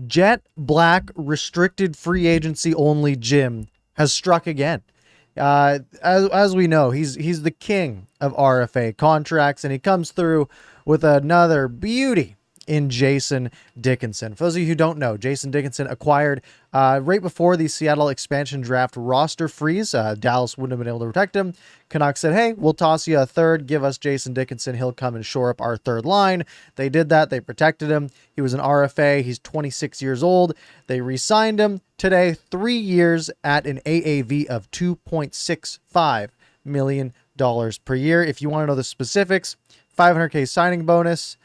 Jet Black restricted free agency only Jim has struck again. As we know, he's the king of RFA contracts, and he comes through with another beauty in Jason Dickinson. For those of you who don't know, Jason Dickinson acquired right before the Seattle expansion draft roster freeze. Dallas wouldn't have been able to protect him. Canucks said, hey, we'll toss you a third. Give us Jason Dickinson. He'll come and shore up our third line. They did that. They protected him. He was an RFA. He's 26 years old. They re-signed him today, 3 years at an AAV of $2.65 million per year. If you want to know the specifics, $500K signing bonus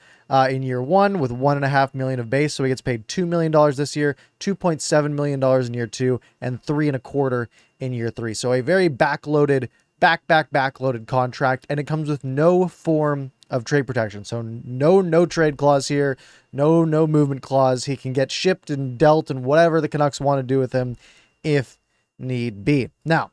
in year one with $1.5 million of base. So he gets paid $2 million this year, $2.7 million in year two, and $3.25 in year three. So a very backloaded, backloaded contract, and it comes with no form of trade protection. So no trade clause here, no movement clause. He can get shipped and dealt and whatever the Canucks want to do with him if need be. Now,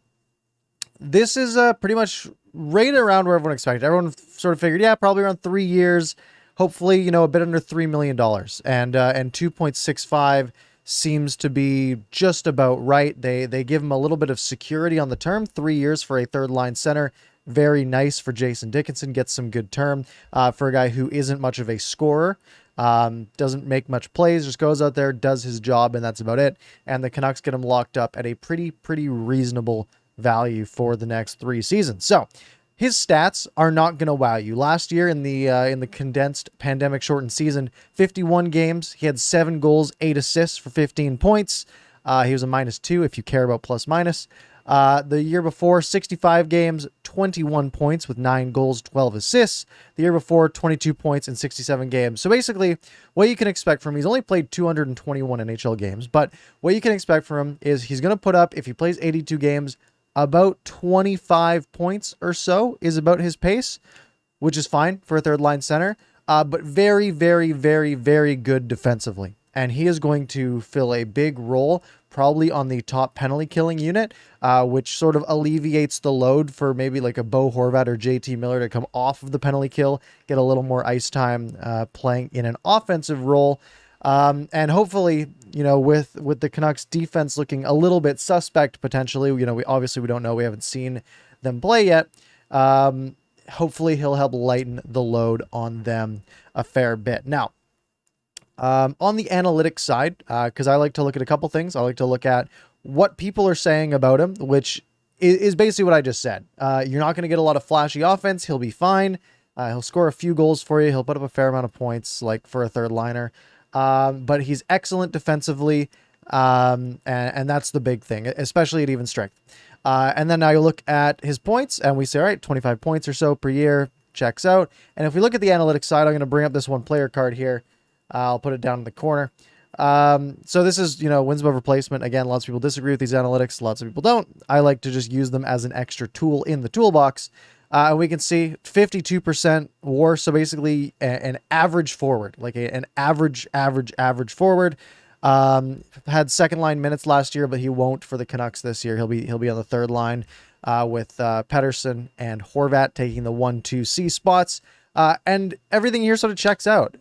this is pretty much right around where everyone expected. Everyone sort of figured, yeah, probably around 3 years. Hopefully, a bit under $3 million, and 2.65 seems to be just about right. They give him a little bit of security on the term, 3 years for a third line center. Very nice for Jason Dickinson. Gets some good term for a guy who isn't much of a scorer. Doesn't make much plays, just goes out there, does his job, and that's about it. And the Canucks get him locked up at a pretty reasonable value for the next 3 seasons. So his stats are not going to wow you. Last year in the condensed pandemic shortened season, 51 games, he had 7 goals, 8 assists for 15 points. He was a -2 if you care about plus minus. The year before, 65 games, 21 points with 9 goals, 12 assists. The year before, 22 points in 67 games. So basically, what you can expect from him, he's only played 221 NHL games, but what you can expect from him is he's going to put up, if he plays 82 games, about 25 points or so is about his pace, which is fine for a third line center, but very good defensively. And he is going to fill a big role, probably on the top penalty killing unit, which sort of alleviates the load for maybe like a Bo Horvat or JT Miller to come off of the penalty kill, get a little more ice time playing in an offensive role. And hopefully, with the Canucks defense looking a little bit suspect potentially, we don't know. We haven't seen them play yet. Hopefully he'll help lighten the load on them a fair bit. Now, on the analytics side, because I like to look at a couple things. I like to look at what people are saying about him, which is basically what I just said. You're not going to get a lot of flashy offense. He'll be fine. He'll score a few goals for you. He'll put up a fair amount of points, like for a third liner. But he's excellent defensively, and that's the big thing, especially at even strength. And then now you look at his points, and we say, all right, 25 points or so per year, checks out. And if we look at the analytics side, I'm going to bring up this one player card here. I'll put it down in the corner. So this is, wins above replacement. Again, lots of people disagree with these analytics. Lots of people don't. I like to just use them as an extra tool in the toolbox. And we can see 52% WAR. So basically an average forward, like an average forward. Had second line minutes last year, but he won't for the Canucks this year. He'll be on the third line, with Pettersson and Horvat taking the 1-2-C spots. And everything here sort of checks out.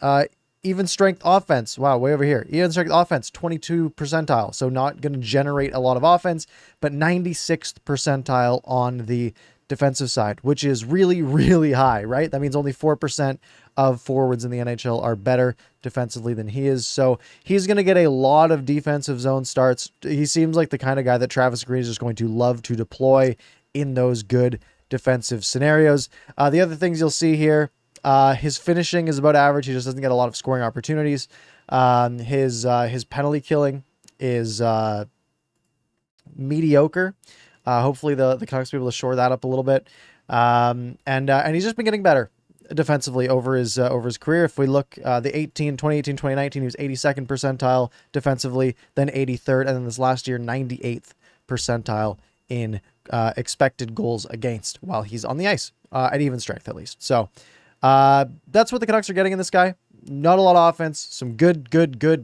Even strength offense. Wow, way over here. Even strength offense, 22 percentile. So not going to generate a lot of offense, but 96th percentile on the defensive side, which is really high, right? That means only 4% of forwards in the NHL are better defensively than he is. So he's going to get a lot of defensive zone starts. He seems like the kind of guy that Travis Green is just going to love to deploy in those good defensive scenarios. The other things you'll see here, his finishing is about average. He just doesn't get a lot of scoring opportunities. His penalty killing is mediocre. Hopefully the Canucks will be able to shore that up a little bit. And he's just been getting better defensively over his career. If we look, the 2018, 2019, he was 82nd percentile defensively, then 83rd, and then this last year, 98th percentile in expected goals against while he's on the ice, at even strength at least. So that's what the Canucks are getting in this guy. Not a lot of offense, some good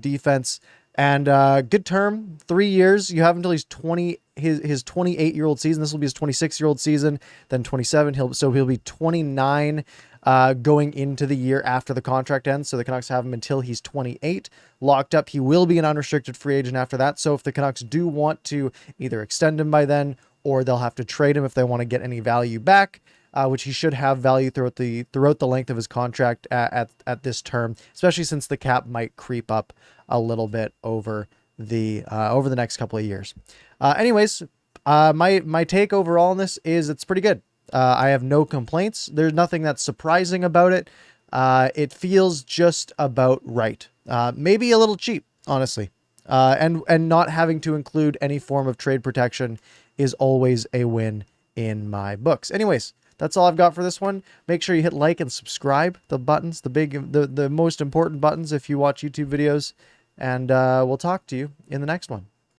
defense, and good term, 3 years. You have until he's 20, his 28-year-old season. This will be his 26-year-old season, then 27. He'll be 29 going into the year after the contract ends. So the Canucks have him until he's 28 locked up. He will be an unrestricted free agent after that. So if the Canucks do want to either extend him by then, or they'll have to trade him if they want to get any value back, which he should have value throughout the length of his contract at this term, especially since the cap might creep up a little bit over the next couple of years. Anyways, my take overall on this is it's pretty good. I have no complaints. There's nothing that's surprising about it. It feels just about right. Maybe a little cheap, honestly. And not having to include any form of trade protection is always a win in my books. Anyways, that's all I've got for this one. Make sure you hit like and subscribe. The buttons, the most important buttons if you watch YouTube videos. And we'll talk to you in the next one.